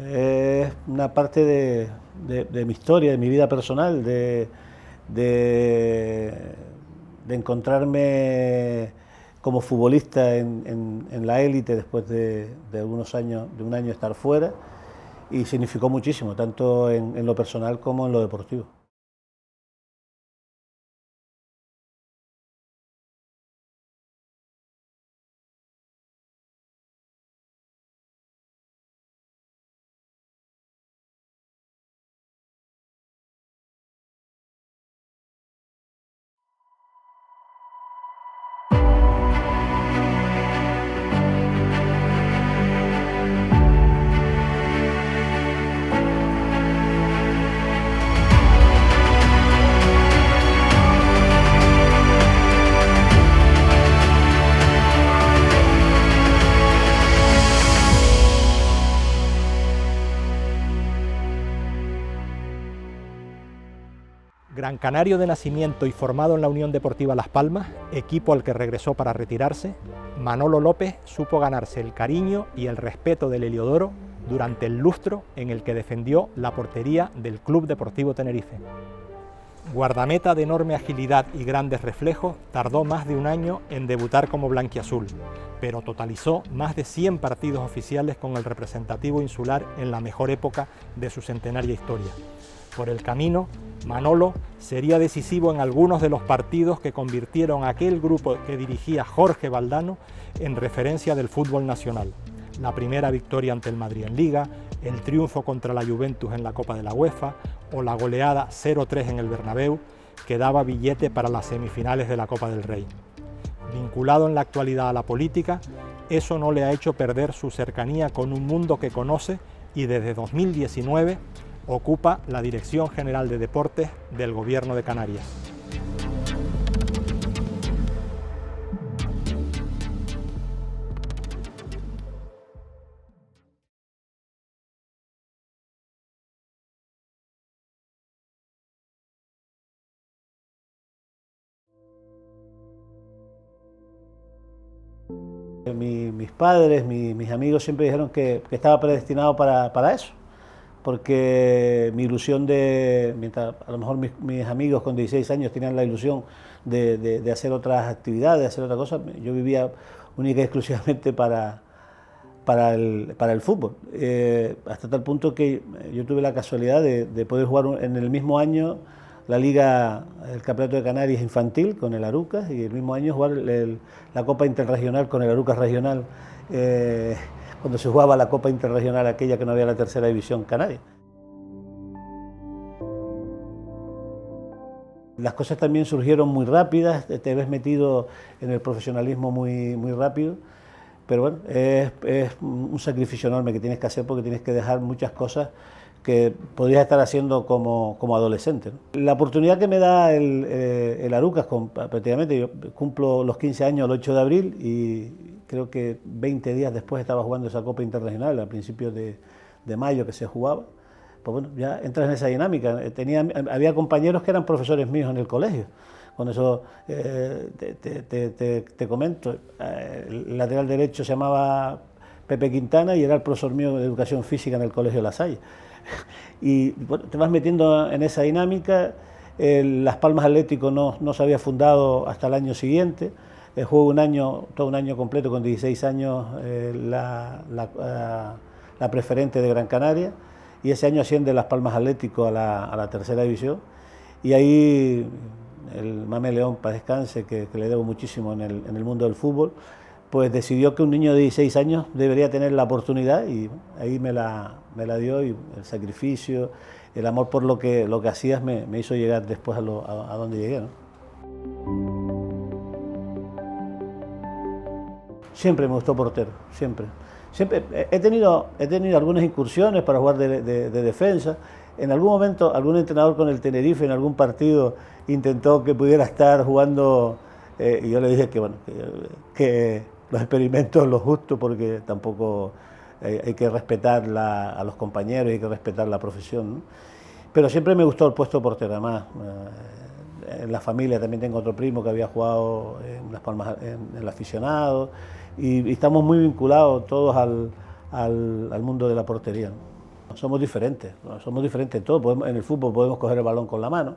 es una parte de mi historia, de mi vida personal, de, de encontrarme como futbolista en la élite después de algunos años, de un año estar fuera, y significó muchísimo, tanto en lo personal como en lo deportivo. Gran canario de nacimiento y formado en la Unión Deportiva Las Palmas, equipo al que regresó para retirarse, Manolo López supo ganarse el cariño y el respeto del Heliodoro durante el lustro en el que defendió la portería del Club Deportivo Tenerife. Guardameta de enorme agilidad y grandes reflejos, tardó más de un año en debutar como blanquiazul, pero totalizó más de 100 partidos oficiales con el representativo insular en la mejor época de su centenaria historia. Por el camino, Manolo sería decisivo en algunos de los partidos que convirtieron a aquel grupo que dirigía Jorge Valdano en referencia del fútbol nacional. La primera victoria ante el Madrid en Liga, el triunfo contra la Juventus en la Copa de la UEFA o la goleada 0-3 en el Bernabéu, que daba billete para las semifinales de la Copa del Rey. Vinculado en la actualidad a la política, eso no le ha hecho perder su cercanía con un mundo que conoce y desde 2019 ocupa la Dirección General de Deportes del Gobierno de Canarias. Mis padres, mis amigos siempre dijeron que estaba predestinado para eso, porque mi ilusión mientras a lo mejor mis amigos con 16 años tenían la ilusión de hacer otras actividades, de hacer otra cosa, yo vivía única y exclusivamente para el fútbol, hasta tal punto que yo tuve la casualidad de poder jugar en el mismo año la Liga, el Campeonato de Canarias infantil con el Arucas, y el mismo año jugar la Copa Interregional con el Arucas Regional, cuando se jugaba la Copa Interregional, aquella que no había la tercera división canaria. Las cosas también surgieron muy rápidas, te ves metido en el profesionalismo muy rápido, pero bueno, es un sacrificio enorme que tienes que hacer, porque tienes que dejar muchas cosas que podrías estar haciendo como adolescente, ¿no? La oportunidad que me da el Arucas, prácticamente yo cumplo los 15 años el 8 de abril y creo que 20 días después estaba jugando esa Copa Interregional, a principios de mayo que se jugaba, pues bueno, ya entras en esa dinámica. Había compañeros que eran profesores míos en el colegio. Con eso te comento, el lateral derecho se llamaba Pepe Quintana y era el profesor mío de educación física en el colegio La Salle. Y bueno, te vas metiendo en esa dinámica. Las Palmas Atlético no se había fundado hasta el año siguiente. Juego todo un año completo con 16 años la preferente de Gran Canaria, y ese año asciende Las Palmas Atlético a la tercera división, y ahí el Mame León, para descanse, que le debo muchísimo en el mundo del fútbol, pues decidió que un niño de 16 años debería tener la oportunidad, y ahí me la dio, y el sacrificio, el amor por lo que hacías me hizo llegar después a donde llegué, ¿no? Siempre me gustó portero, siempre. Siempre he tenido algunas incursiones para jugar de defensa. En algún momento, algún entrenador con el Tenerife en algún partido intentó que pudiera estar jugando, y yo le dije que, bueno, que los experimentos los justos, porque tampoco hay que respetar a los compañeros, hay que respetar la profesión, ¿no? Pero siempre me gustó el puesto de portero. Además, en la familia también tengo otro primo que había jugado en Las Palmas, en el aficionado, y estamos muy vinculados todos al mundo de la portería, ¿no? Somos diferentes, ¿no? Somos diferentes en todo. En el fútbol podemos coger el balón con la mano,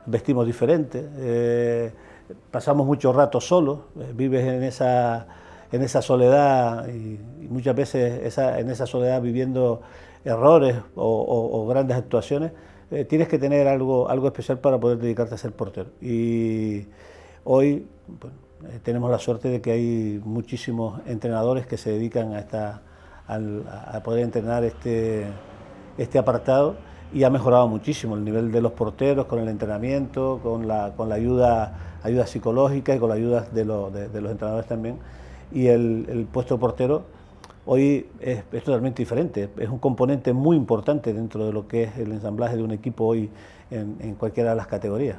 vestimos diferente, pasamos mucho rato solos, vives en esa soledad y muchas veces en esa soledad viviendo errores o grandes actuaciones, tienes que tener algo especial para poder dedicarte a ser portero. Y hoy tenemos la suerte de que hay muchísimos entrenadores que se dedican a poder entrenar este apartado, y ha mejorado muchísimo el nivel de los porteros con el entrenamiento, con la ayuda psicológica y con la ayuda de los entrenadores también. Y el puesto de portero hoy es totalmente diferente, es un componente muy importante dentro de lo que es el ensamblaje de un equipo hoy en cualquiera de las categorías.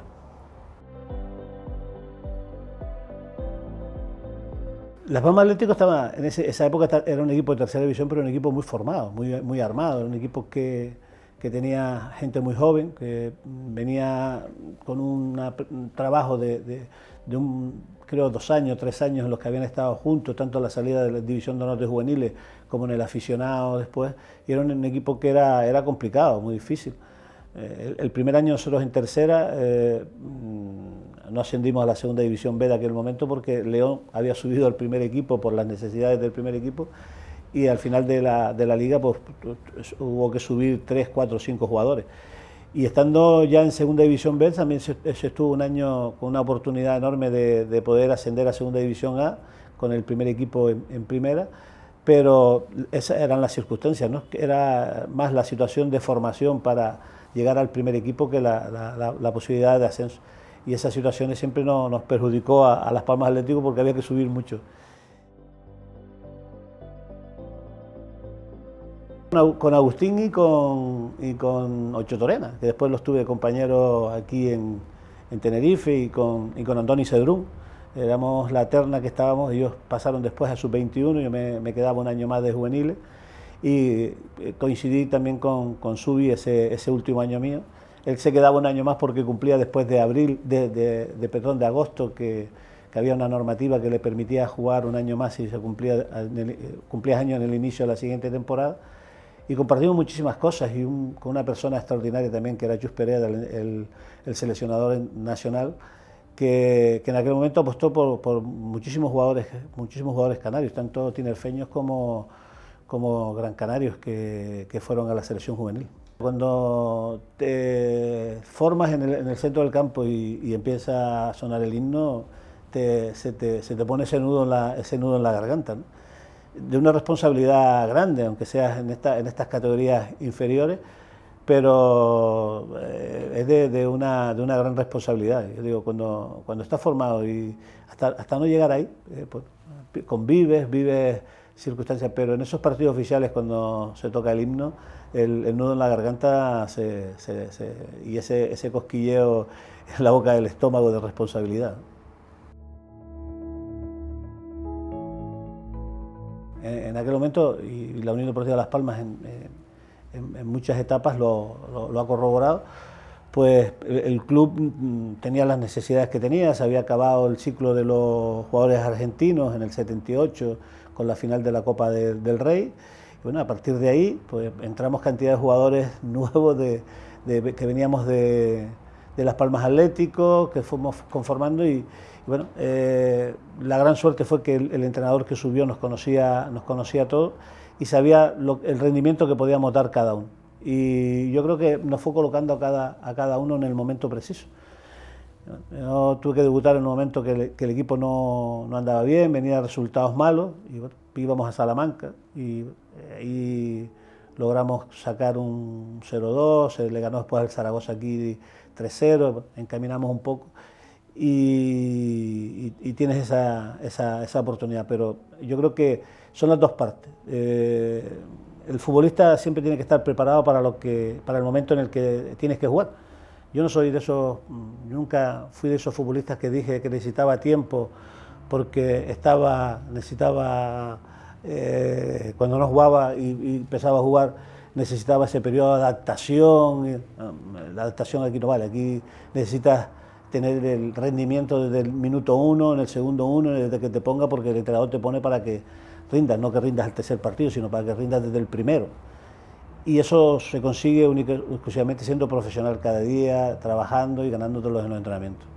Las Palmas Atlético estaba, en esa época era un equipo de tercera división, pero un equipo muy formado, muy armado, era un equipo que tenía gente muy joven, que venía con un trabajo de creo 2 años, 3 años en los que habían estado juntos, tanto en la salida de la División de Honor de Juveniles como en el aficionado después, y era un equipo que era complicado, muy difícil. El primer año nosotros en tercera no ascendimos a la segunda división B de aquel momento porque León había subido al primer equipo por las necesidades del primer equipo, y al final de la liga pues hubo que subir 3, 4, 5 jugadores. Y estando ya en segunda división B también se estuvo un año con una oportunidad enorme de poder ascender a segunda división A con el primer equipo en primera, pero esas eran las circunstancias, ¿no? Era más la situación de formación para llegar al primer equipo que la posibilidad de ascenso. Y esas situaciones siempre nos perjudicó a Las Palmas Atlético porque había que subir mucho. Con Agustín y con Ocho Torena, que después los tuve de compañeros aquí en Tenerife, y con Antoni Cedrún. Éramos la terna que estábamos, ellos pasaron después a sub-21, yo me quedaba un año más de juveniles, y coincidí también con Subi ese último año mío. Él se quedaba un año más porque cumplía después de de agosto, que había una normativa que le permitía jugar un año más si se cumplía año en el inicio de la siguiente temporada. Y compartimos muchísimas cosas, y con una persona extraordinaria también, que era Chus Pereda, el seleccionador nacional, que en aquel momento apostó por muchísimos jugadores canarios, tanto tinerfeños como gran canarios que fueron a la selección juvenil. Cuando te formas en el centro del campo y empieza a sonar el himno, se te pone ese nudo en la garganta, ¿no? De una responsabilidad grande, aunque seas en estas categorías inferiores, pero es de una gran responsabilidad. Yo digo, cuando estás formado y hasta no llegar ahí, pues, vives circunstancias, pero en esos partidos oficiales, cuando se toca el himno, el nudo en la garganta y ese cosquilleo en la boca del estómago de responsabilidad. En aquel momento, y la Unión Deportiva Las Palmas en muchas etapas lo ha corroborado, pues el club tenía las necesidades que tenía. Se había acabado el ciclo de los jugadores argentinos en el 78 con la final de la Copa del Rey. Y bueno, a partir de ahí pues entramos cantidad de jugadores nuevos que veníamos de Las Palmas Atlético, que fuimos conformando, y bueno, la gran suerte fue que el entrenador que subió nos conocía todo y sabía el rendimiento que podíamos dar cada uno. Y yo creo que nos fue colocando a cada uno en el momento preciso. Yo tuve que debutar en un momento que el equipo no andaba bien, venía resultados malos, y bueno, íbamos a Salamanca y ahí logramos sacar un 0-2, le ganó después al Zaragoza aquí 3-0, encaminamos un poco y tienes esa oportunidad, pero yo creo que son las dos partes. El futbolista siempre tiene que estar preparado para el momento en el que tienes que jugar. Yo no soy de esos, nunca fui de esos futbolistas que dije que necesitaba tiempo porque necesitaba cuando no jugaba y empezaba a jugar, necesitaba ese periodo de adaptación. La adaptación aquí no vale, aquí necesitas tener el rendimiento desde el minuto 1, en el segundo 1, desde que te ponga, porque el entrenador te pone para que rindas, no que rindas al tercer partido, sino para que rindas desde el primero. Y eso se consigue exclusivamente siendo profesional cada día, trabajando y ganándotelos en los entrenamientos.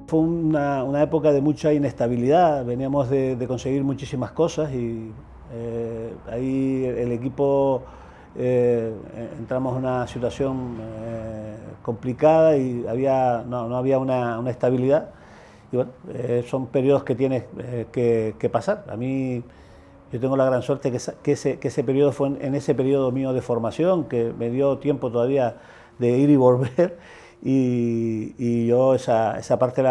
Fue una época de mucha inestabilidad, veníamos de conseguir muchísimas cosas y ahí el equipo entramos en una situación complicada y no había una estabilidad. Y bueno, son periodos que tienes que pasar. A mí, yo tengo la gran suerte que ese periodo fue en ese periodo mío de formación, que me dio tiempo todavía de ir y volver, y yo esa parte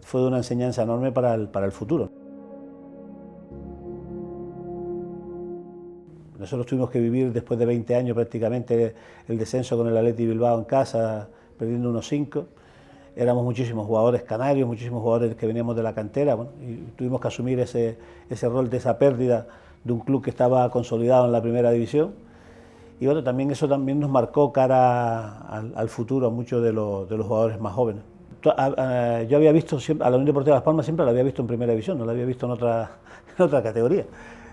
fue de una enseñanza enorme para el futuro. Nosotros tuvimos que vivir después de 20 años prácticamente el descenso con el Athletic Bilbao en casa, perdiendo 1-5. Éramos muchísimos jugadores canarios, muchísimos jugadores que veníamos de la cantera, bueno, y tuvimos que asumir ese rol de esa pérdida de un club que estaba consolidado en la primera división. Y bueno, eso también nos marcó cara al futuro a muchos de los jugadores más jóvenes. Yo había visto a la Unión Deportiva Las Palmas, siempre la había visto en primera división, no la había visto en otra categoría,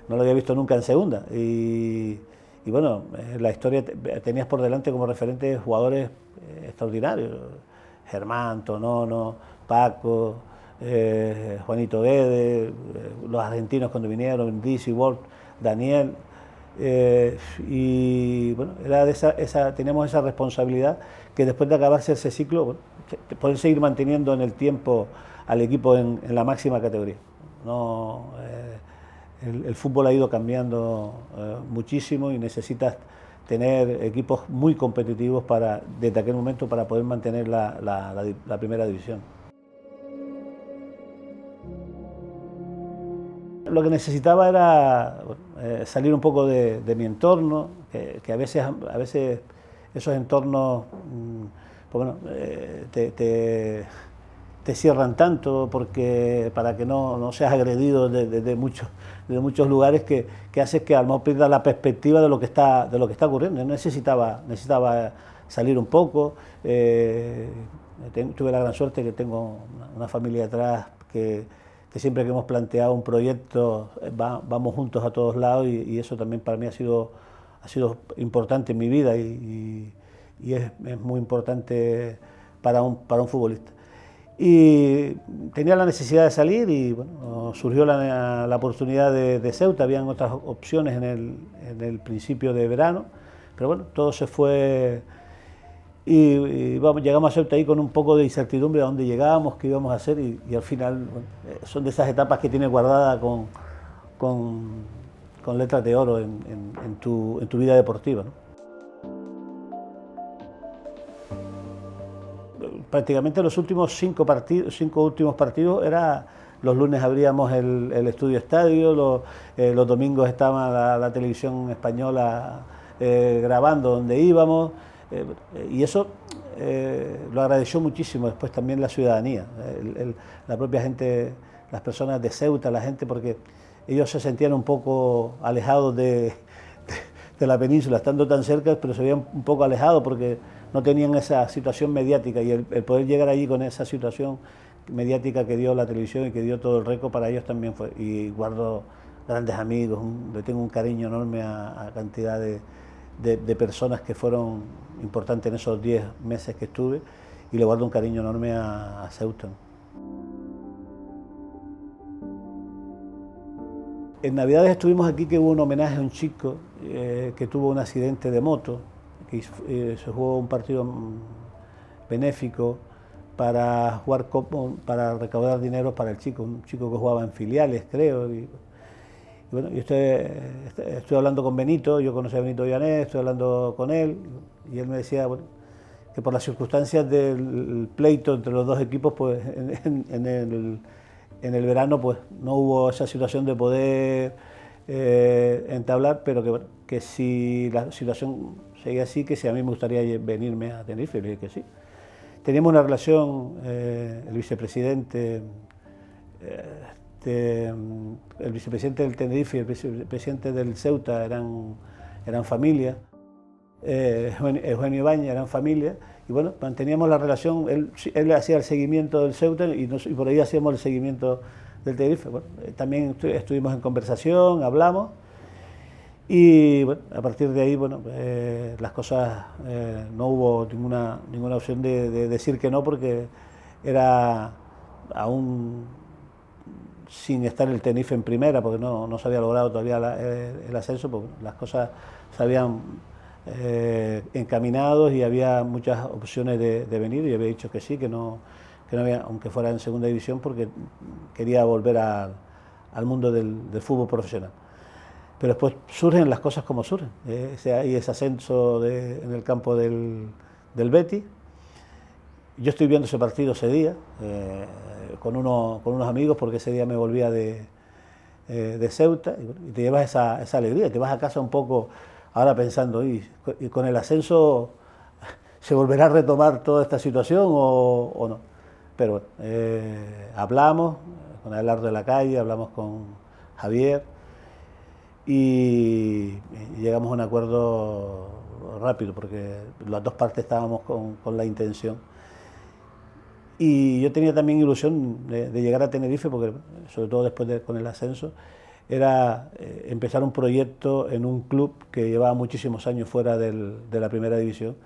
no la había visto nunca en segunda. Y bueno, la historia tenías por delante como referentes jugadores extraordinarios. Germán, Tonono, Paco, Juanito Guedes, los argentinos cuando vinieron, Dizzy, Walt, Daniel, y bueno, teníamos esa responsabilidad que después de acabarse ese ciclo, bueno, poder seguir manteniendo en el tiempo al equipo en la máxima categoría. El fútbol ha ido cambiando muchísimo y necesitas tener equipos muy competitivos desde aquel momento para poder mantener la primera división. Lo que necesitaba era salir un poco de mi entorno, que a veces esos entornos pues bueno, te cierran tanto para que no seas agredido de muchos lugares que haces que a lo mejor pierdas la perspectiva de lo que está ocurriendo. Necesitaba salir un poco. Tuve la gran suerte que tengo una familia atrás que siempre que hemos planteado un proyecto vamos juntos a todos lados y eso también para mí ha sido importante en mi vida y es muy importante para un futbolista. Y tenía la necesidad de salir y bueno, surgió la oportunidad de Ceuta, habían otras opciones en el principio de verano, pero bueno, todo se fue y llegamos a Ceuta ahí con un poco de incertidumbre a dónde llegábamos, qué íbamos a hacer y al final bueno, son de esas etapas que tienes guardada con letras de oro en tu vida deportiva, ¿no? Prácticamente los últimos 5 últimos partidos los lunes abríamos el Estudio Estadio, los domingos estaba la televisión española grabando donde íbamos y eso lo agradeció muchísimo después también la ciudadanía, la propia gente, las personas de Ceuta, la gente, porque ellos se sentían un poco alejados de la península, estando tan cerca, pero se veían un poco alejados porque no tenían esa situación mediática y el poder llegar allí con esa situación mediática que dio la televisión y que dio todo el récord para ellos también fue. Y guardo grandes amigos, le tengo un cariño enorme a cantidad de personas que fueron importantes en esos 10 meses que estuve y le guardo un cariño enorme a Ceuta. En Navidades estuvimos aquí que hubo un homenaje a un chico que tuvo un accidente de moto, que se jugó un partido benéfico para recaudar dinero para el chico, un chico que jugaba en filiales, creo. Y bueno, yo estoy hablando con Benito, yo conocí a Benito Vianés, estoy hablando con él, y él me decía bueno, que por las circunstancias del pleito entre los dos equipos, pues en el verano pues no hubo esa situación de poder entablar, pero que, bueno, que si la situación seguía así, que si a mí me gustaría venirme a Tenerife, le dije que sí. Teníamos una relación, el vicepresidente del Tenerife y el vicepresidente del Ceuta eran familia, Eugenio Ibáñez eran familia, y bueno, manteníamos la relación, él hacía el seguimiento del Ceuta y por ahí hacíamos el seguimiento del Tenerife. Bueno, también estuvimos en conversación, hablamos y bueno, a partir de ahí bueno, las cosas, no hubo ninguna opción de decir que no, porque era aún sin estar el Tenerife en primera, porque no se había logrado todavía el ascenso, porque las cosas se habían encaminados y había muchas opciones de venir, y había dicho que sí, que no había, aunque fuera en segunda división, porque quería volver al mundo del fútbol profesional. Pero después surgen las cosas como surgen. Hay ese ascenso en el campo del Betis. Yo estoy viendo ese partido ese día con unos amigos, porque ese día me volvía de Ceuta, y te llevas esa alegría, te vas a casa un poco ahora pensando, y con el ascenso ¿se volverá a retomar toda esta situación o no? Pero bueno, hablamos con Abelardo de la Calle, hablamos con Javier y llegamos a un acuerdo rápido, porque las dos partes estábamos con la intención. Y yo tenía también ilusión de llegar a Tenerife, porque sobre todo después con el ascenso, era empezar un proyecto en un club que llevaba muchísimos años fuera de la primera división,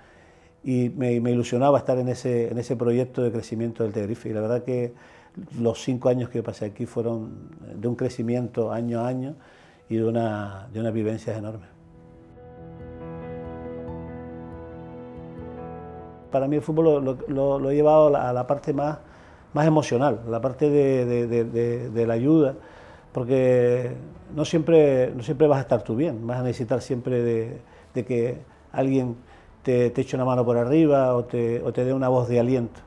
y me ilusionaba estar en ese proyecto de crecimiento del Tenerife. Y la verdad que los 5 años que pasé aquí fueron de un crecimiento año a año y de unas vivencias enormes. Para mí el fútbol lo he llevado a la parte más emocional, la parte de la ayuda, porque no siempre vas a estar tú bien, vas a necesitar siempre de que alguien te eche una mano por arriba o te dé una voz de aliento.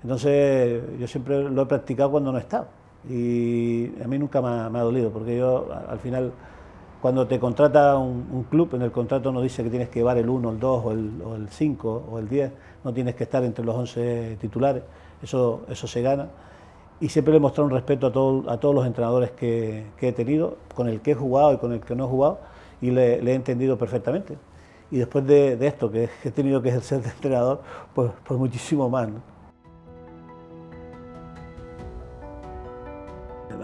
Entonces yo siempre lo he practicado cuando no he estado, y a mí nunca me ha dolido, porque yo al final, cuando te contrata un club, en el contrato no dice que tienes que llevar el 1, el 2 o el 5 o el 10, no tienes que estar entre los 11 titulares, eso se gana. Y siempre le he mostrado un respeto a todos los entrenadores que he tenido, con el que he jugado y con el que no he jugado, y le he entendido perfectamente. Y después de esto, que he tenido que ejercer de entrenador, pues muchísimo más, ¿no?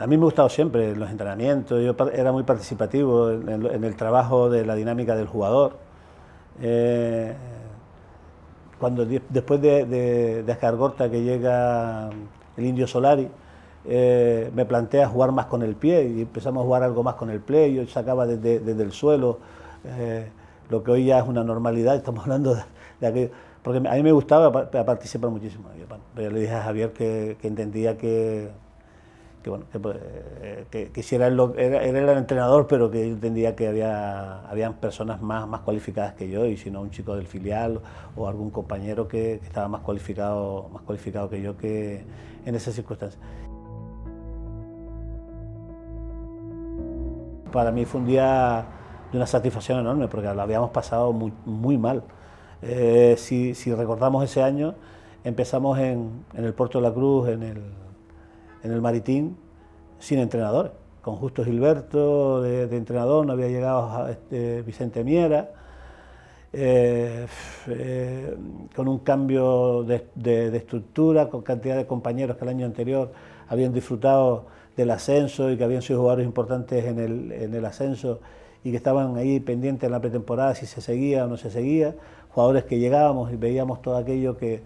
A mí me ha gustado siempre los entrenamientos, yo era muy participativo en el trabajo de la dinámica del jugador. Después de Escargorta, que llega el Indio Solari, me plantea jugar más con el pie, y empezamos a jugar algo más con el pie. Yo sacaba desde el suelo, lo que hoy ya es una normalidad, estamos hablando de aquello, porque a mí me gustaba participar muchísimo. Yo le dije a Javier que entendía que quisiera era el entrenador, pero que yo entendía que habían personas más cualificadas que yo, y si no, un chico del filial o algún compañero que estaba más cualificado que yo, que en esas circunstancias. Para mí fue un día de una satisfacción enorme, porque lo habíamos pasado muy mal. Si recordamos ese año, empezamos en el Puerto de la Cruz, en el Maritín, sin entrenadores, con Justo Gilberto de entrenador, no había llegado Vicente Miera, con un cambio de estructura, con cantidad de compañeros que el año anterior habían disfrutado del ascenso y que habían sido jugadores importantes en el ascenso, y que estaban ahí pendientes en la pretemporada si se seguía o no se seguía, jugadores que llegábamos y veíamos todo aquello que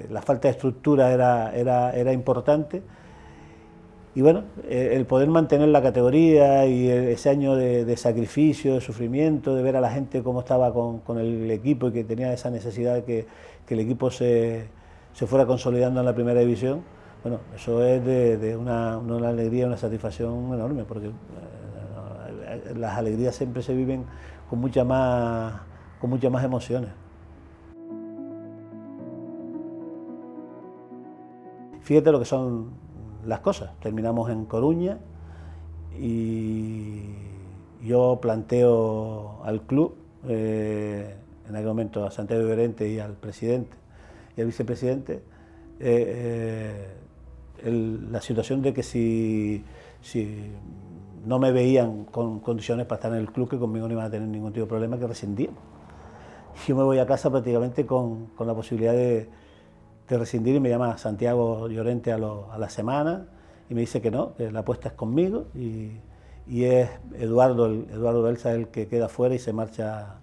la falta de estructura era importante. Y bueno, el poder mantener la categoría y ese año de sacrificio, de sufrimiento, de ver a la gente cómo estaba con el equipo, y que tenía esa necesidad de que el equipo se fuera consolidando en la primera división, bueno, eso es de una alegría, una satisfacción enorme, porque las alegrías siempre se viven con muchas más emociones. Fíjate lo que son las cosas. Terminamos en Coruña y yo planteo al club, en aquel momento a Santiago Llorente y al presidente y al vicepresidente, la situación de que si no me veían con condiciones para estar en el club, que conmigo no iban a tener ningún tipo de problema, que rescindíamos. Yo me voy a casa prácticamente con la posibilidad de rescindir y me llama Santiago Llorente a la semana y me dice que no, que la apuesta es conmigo y es Eduardo Belsa el que queda fuera y se marcha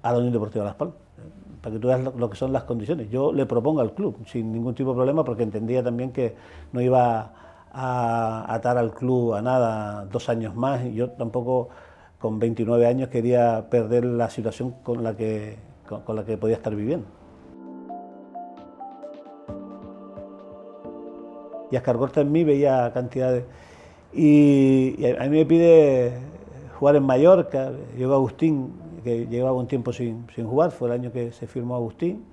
a la Unión Deportiva Las Palmas. Para que tú veas lo que son las condiciones. Yo le propongo al club sin ningún tipo de problema porque entendía también que no iba a atar al club a nada 2 años más y yo tampoco con 29 años quería perder la situación con la que podía estar viviendo. Y Ascargorta en mí veía cantidades. Y a mí me pide jugar en Mallorca. Llegó Agustín, que llevaba un tiempo sin jugar, fue el año que se firmó Agustín.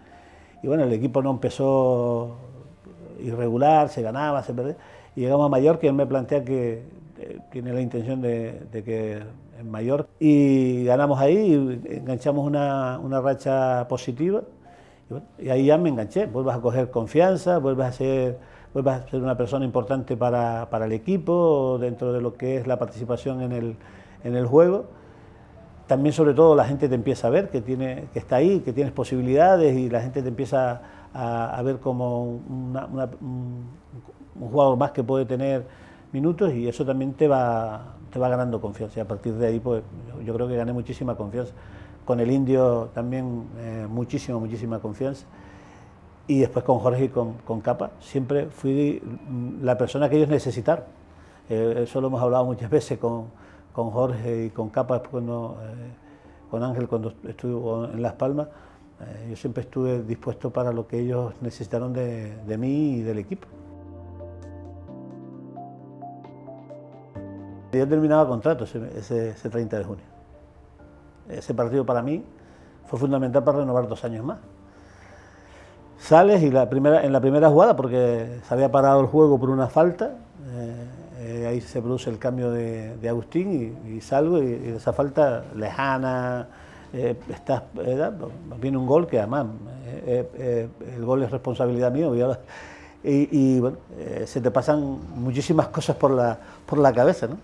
Y bueno, el equipo no empezó irregular, se ganaba, se perdía. Y llegamos a Mallorca y él me plantea que tiene la intención de que en Mallorca. Y ganamos ahí, y enganchamos una racha positiva. Y ahí ya me enganché, vuelves a coger confianza, vuelves a ser una persona importante para el equipo, dentro de lo que es la participación en el juego. También, sobre todo, la gente te empieza a ver que está ahí, que tienes posibilidades y la gente te empieza a ver como un jugador más que puede tener minutos y eso también te va ganando confianza. Y a partir de ahí, pues, yo creo que gané muchísima confianza. Con el Indio también muchísima confianza. Y después con Jorge y con Capa, siempre fui la persona que ellos necesitaron. Eso lo hemos hablado muchas veces con Jorge y con Capa, con Ángel cuando estuvo en Las Palmas. Yo siempre estuve dispuesto para lo que ellos necesitaron de mí y del equipo. Yo terminaba contrato ese 30 de junio. Ese partido para mí fue fundamental para renovar 2 años más. Sales y en la primera jugada, porque se había parado el juego por una falta, ahí se produce el cambio de Agustín y salgo y esa falta lejana, viene un gol que además el gol es responsabilidad mía y bueno, se te pasan muchísimas cosas por la cabeza, ¿no?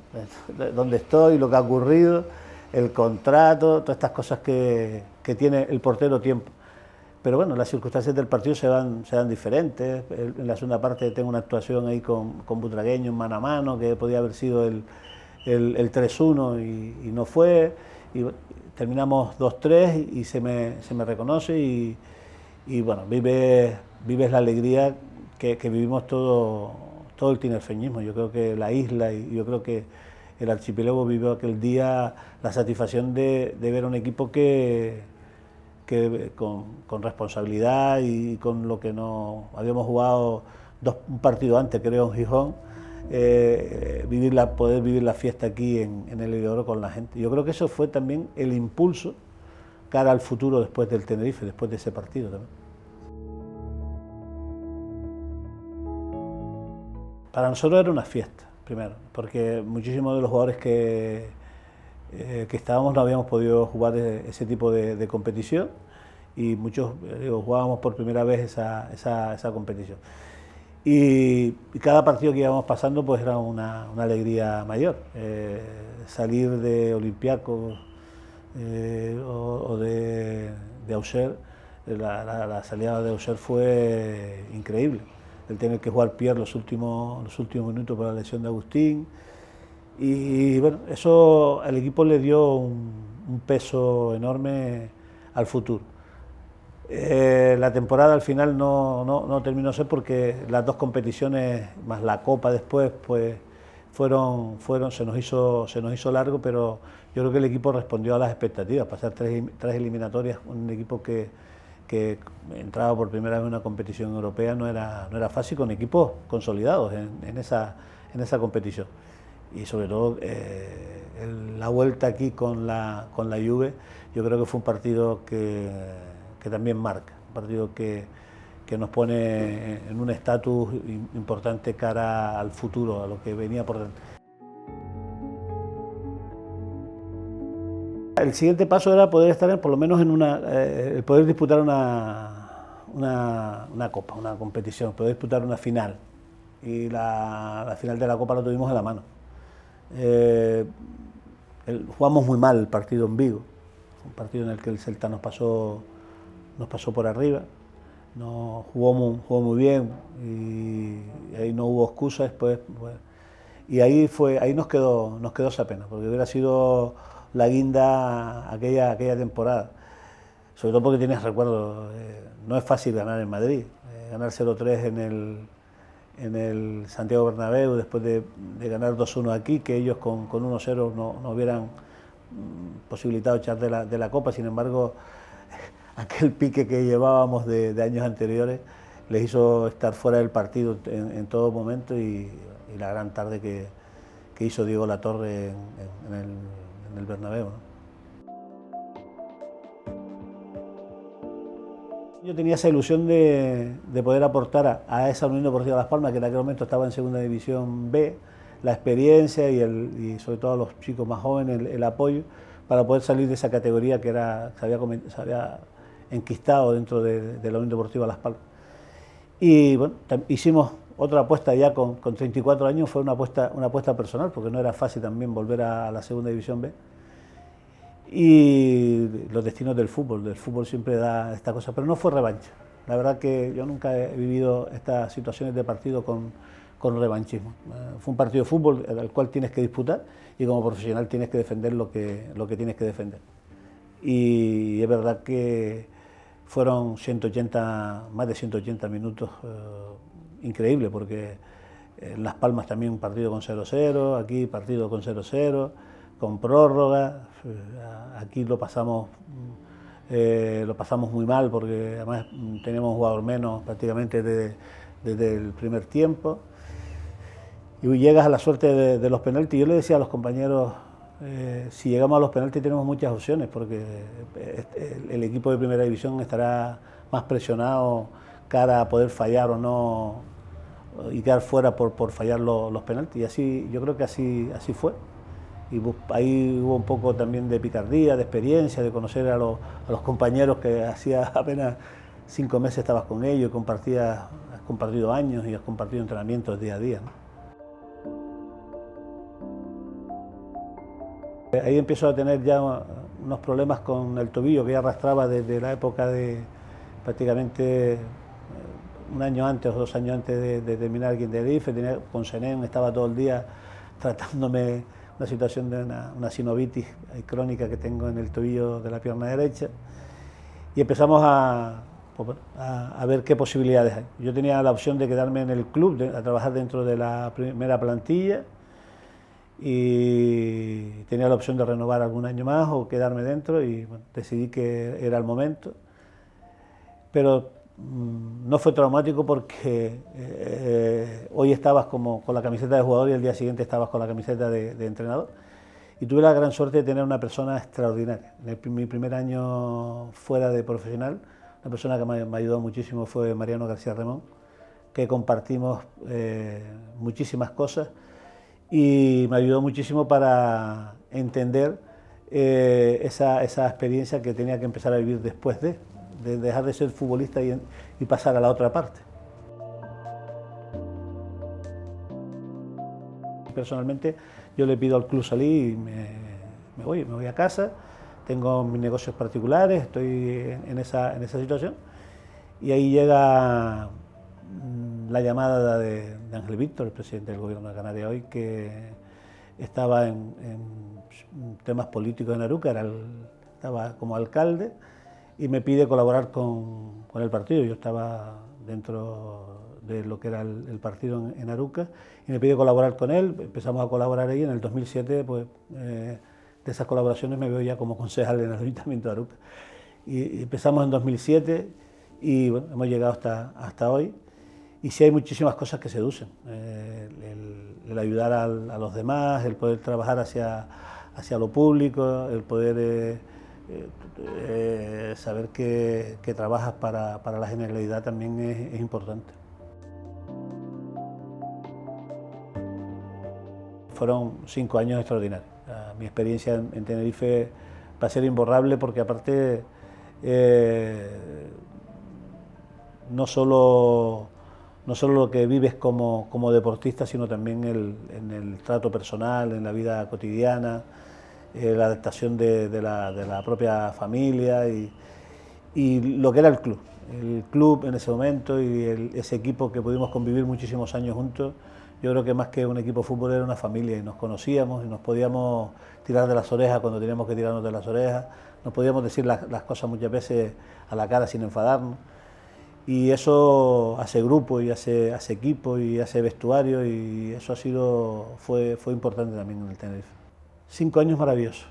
Dónde estoy, lo que ha ocurrido, el contrato, todas estas cosas que tiene el portero tiempo. Pero bueno, las circunstancias del partido se dan diferentes. En la segunda parte tengo una actuación ahí con Butragueño mano a mano, que podía haber sido el 3-1 y no fue. Y terminamos 2-3 y se me reconoce y bueno, vives la alegría que vivimos todo el tinerfeñismo. Yo creo que la isla y yo creo que el archipiélago vivió aquel día la satisfacción de ver a un equipo que con responsabilidad y con lo que no habíamos jugado un partido antes, creo, en Gijón, poder vivir la fiesta aquí en el Heliodoro con la gente. Yo creo que eso fue también el impulso cara al futuro después del Tenerife, después de ese partido también. Para nosotros era una fiesta, primero, porque muchísimos de los jugadores que estábamos no habíamos podido jugar ese tipo de competición y muchos jugábamos por primera vez esa competición. Y cada partido que íbamos pasando pues era una alegría mayor. Salir de Olympiacos o de Auxerre, la salida de Auxerre fue increíble. El tener que jugar Pierre los últimos minutos por la lesión de Agustín. Y bueno, eso al equipo le dio un peso enorme al futuro. La temporada al final no terminó de ser porque las 2 competiciones más la Copa después pues se nos hizo largo, pero yo creo que el equipo respondió a las expectativas. Pasar 3 eliminatorias, un equipo que entraba por primera vez en una competición europea no era fácil, con equipos consolidados en esa competición. Y sobre todo la vuelta aquí con la Juve, yo creo que fue un partido que también marca, un partido que nos pone en un estatus importante cara al futuro, a lo que venía por delante. El siguiente paso era poder estar por lo menos en poder disputar una copa, una competición, poder disputar una final. Y la final de la copa la tuvimos en la mano. Jugamos muy mal el partido en Vigo, un partido en el que el Celta nos pasó por arriba. no, jugó muy bien y ahí no hubo excusa después. Pues, y ahí nos quedó esa pena, porque hubiera sido la guinda aquella temporada. Sobre todo porque tienes recuerdos, no es fácil ganar en Madrid, ganar 0-3 en el Santiago Bernabéu después de ganar 2-1 aquí, que ellos con 1-0 no hubieran posibilitado echar de la Copa. Sin embargo, aquel pique que llevábamos de años anteriores les hizo estar fuera del partido en todo momento y la gran tarde que hizo Diego Latorre en el Bernabéu, ¿no? Yo tenía esa ilusión de poder aportar a esa Unión Deportiva Las Palmas, que en aquel momento estaba en Segunda División B, la experiencia y sobre todo a los chicos más jóvenes el apoyo para poder salir de esa categoría que se había enquistado dentro de la Unión Deportiva Las Palmas. Y bueno, hicimos otra apuesta ya con 34 años, fue una apuesta personal, porque no era fácil también volver a la Segunda División B. Y los destinos del fútbol siempre da esta cosa, pero no fue revancha. La verdad que yo nunca he vivido estas situaciones de partido con revanchismo. Fue un partido de fútbol al cual tienes que disputar y como profesional tienes que defender lo que tienes que defender. Y es verdad que fueron más de 180 minutos increíbles, porque en Las Palmas también un partido con 0-0, aquí partido con 0-0, con prórroga. Aquí lo pasamos muy mal porque además teníamos un jugador menos prácticamente desde el primer tiempo. Y llegas a la suerte de los penaltis. Yo le decía a los compañeros, si llegamos a los penaltis tenemos muchas opciones, porque el equipo de primera división estará más presionado cara a poder fallar o no, y quedar fuera por fallar los penaltis. Y así, yo creo que así fue. Y ahí hubo un poco también de picardía, de experiencia, de conocer a los compañeros que hacía apenas 5 meses estabas con ellos, has compartido años y has compartido entrenamientos día a día, ¿no? Ahí empiezo a tener ya unos problemas con el tobillo que ya arrastraba desde la época de prácticamente un año antes o 2 años antes de terminar aquí en Tenerife. Con Senén estaba todo el día tratándome una situación de una sinovitis crónica que tengo en el tobillo de la pierna derecha, y empezamos a ver qué posibilidades hay. Yo tenía la opción de quedarme en el club, a trabajar dentro de la primera plantilla, y tenía la opción de renovar algún año más o quedarme dentro, y bueno, decidí que era el momento. Pero no fue traumático porque hoy estabas con la camiseta de jugador y el día siguiente estabas con la camiseta de entrenador. Y tuve la gran suerte de tener una persona extraordinaria. En mi primer año fuera de profesional, una persona que me ayudó muchísimo fue Mariano García Remón, que compartimos muchísimas cosas y me ayudó muchísimo para entender esa experiencia que tenía que empezar a vivir después de dejar de ser futbolista y pasar a la otra parte. Personalmente yo le pido al club salir y me voy a casa, tengo mis negocios particulares, estoy en esa situación, y ahí llega la llamada de Ángel Víctor, el presidente del gobierno de Canarias hoy, que estaba en temas políticos en Aruca, estaba como alcalde, y me pide colaborar con el partido. Yo estaba dentro de lo que era el partido en Aruca, y me pide colaborar con él. Empezamos a colaborar ahí. En el 2007, pues, de esas colaboraciones me veo ya como concejal en el Ayuntamiento de Aruca. Y empezamos en 2007 y bueno, hemos llegado hasta hoy. Y sí hay muchísimas cosas que seducen. El ayudar a los demás, el poder trabajar hacia lo público, el poder saber que trabajas para la generalidad también es importante. Fueron 5 años extraordinarios. Mi experiencia en Tenerife va a ser imborrable, porque aparte no solo lo que vives como deportista, sino también en el trato personal, en la vida cotidiana, la adaptación de la propia familia y lo que era el club. el club en ese momento y ese equipo que pudimos convivir muchísimos años juntos. Yo creo que más que un equipo de fútbol era una familia y nos conocíamos y nos podíamos tirar de las orejas cuando teníamos que tirarnos de las orejas, nos podíamos decir las cosas muchas veces a la cara sin enfadarnos. Y eso hace grupo y hace equipo y hace vestuario y eso fue importante también en el Tenerife. 5 años maravillosos.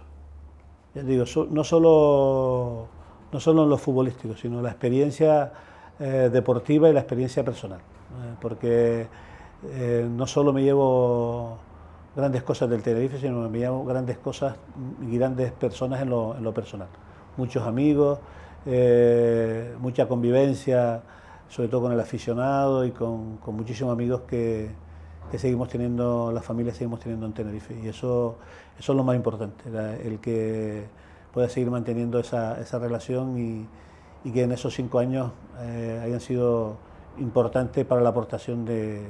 Ya digo, no solo en lo futbolístico, sino la experiencia deportiva y la experiencia personal. Porque no solo me llevo grandes cosas del Tenerife, sino me llevo grandes cosas y grandes personas en lo personal. Muchos amigos, mucha convivencia, sobre todo con el aficionado y con muchísimos amigos que seguimos teniendo, la familia seguimos teniendo en Tenerife. Y eso es lo más importante, el que pueda seguir manteniendo esa relación y que en esos 5 años hayan sido importantes para la aportación de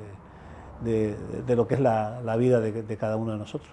lo que es la vida de cada uno de nosotros.